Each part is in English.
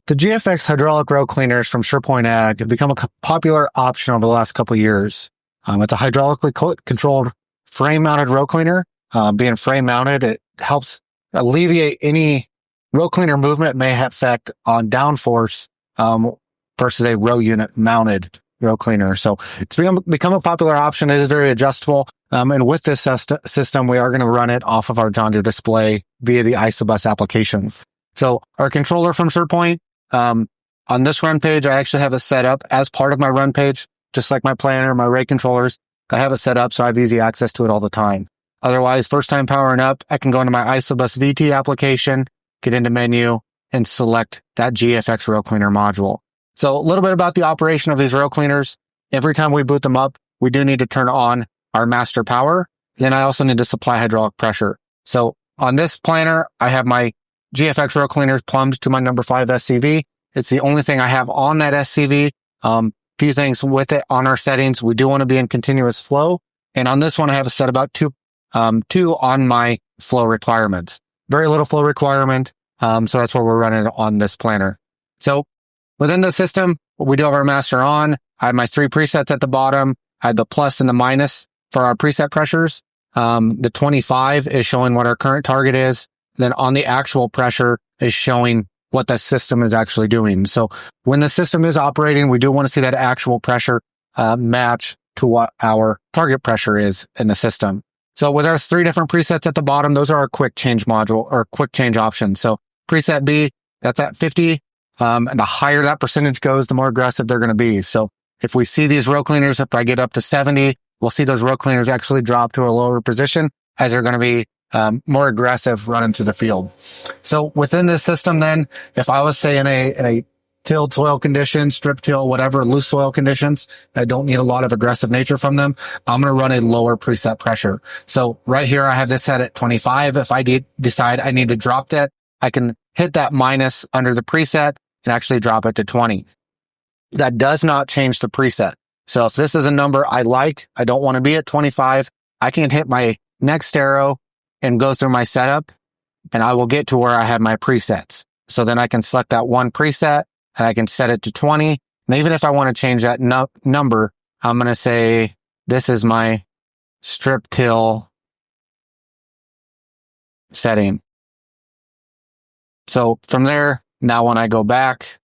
The GFX hydraulic row cleaners from SurePoint Ag have become a popular option over the last couple of years. It's a hydraulically controlled frame-mounted row cleaner. Being frame-mounted, it helps alleviate any row cleaner movement may have effect on downforce versus a row unit mounted row cleaner. So it's become a popular option. It is very adjustable. And with this system, we are going to run it off of our John Deere display via the ISOBUS application. So our controller from SurePoint, on this run page, I actually have it set up as part of my run page, just like my planner, my rate controllers. I have it set up so I have easy access to it all the time. Otherwise, first time powering up, I can go into my ISOBUS VT application, get into menu, and select that GFX Row Cleaner module. So a little bit about the operation of these row cleaners. Every time we boot them up, we do need to turn on our master power. And then I also need to supply hydraulic pressure. So on this planner, I have my GFX row cleaners plumbed to my number 5 SCV. It's the only thing I have on that SCV. Few things with it on our settings. We do want to be in continuous flow. And on this one, I have it set about two on my flow requirements. Very little flow requirement. So that's where we're running it on this planner. So within the system, we do have our master on. I have my 3 presets at the bottom. I have the plus and the minus for our preset pressures. The 25 is showing what our current target is. Then on the actual pressure is showing what the system is actually doing. So when the system is operating, we do want to see that actual pressure match to what our target pressure is in the system. So with our 3 different presets at the bottom, those are our quick change module or quick change options. So preset B, that's at 50. And the higher that percentage goes, the more aggressive they're going to be. So if we see these row cleaners, if I get up to 70, we'll see those row cleaners actually drop to a lower position as they're going to be more aggressive running through the field. So within this system, then, if I was say in a tilled soil condition, strip till, whatever, loose soil conditions, I don't need a lot of aggressive nature from them, I'm going to run a lower preset pressure. So right here, I have this set at 25. If I decide I need to drop that, I can hit that minus under the preset and actually drop it to 20. That does not change the preset. So if this is a number I like, I don't want to be at 25, I can hit my next arrow and go through my setup, and I will get to where I have my presets. So then I can select that one preset and I can set it to 20. And even if I want to change that number, I'm going to say, this is my strip till setting. So from there, now when I go back,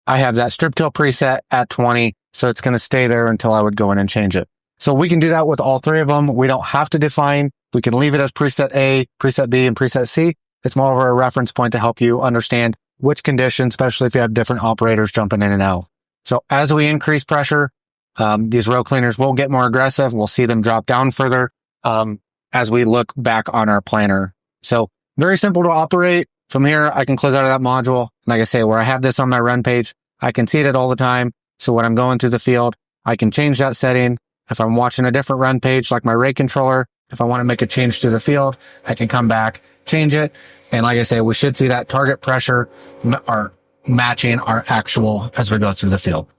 I have that strip till preset at 20. So it's going to stay there until I would go in and change it. So we can do that with all 3 of them. We don't have to define. We can leave it as preset A, preset B, and preset C. It's more of a reference point to help you understand which conditions, especially if you have different operators jumping in and out. So as we increase pressure, these row cleaners will get more aggressive. We'll see them drop down further as we look back on our planner. So very simple to operate. From here, I can close out of that module. Like I say, where I have this on my run page, I can see it all the time. So when I'm going through the field, I can change that setting. If I'm watching a different run page, like my rate controller, if I want to make a change to the field, I can come back, change it. And like I say, we should see that target pressure matching our actual as we go through the field.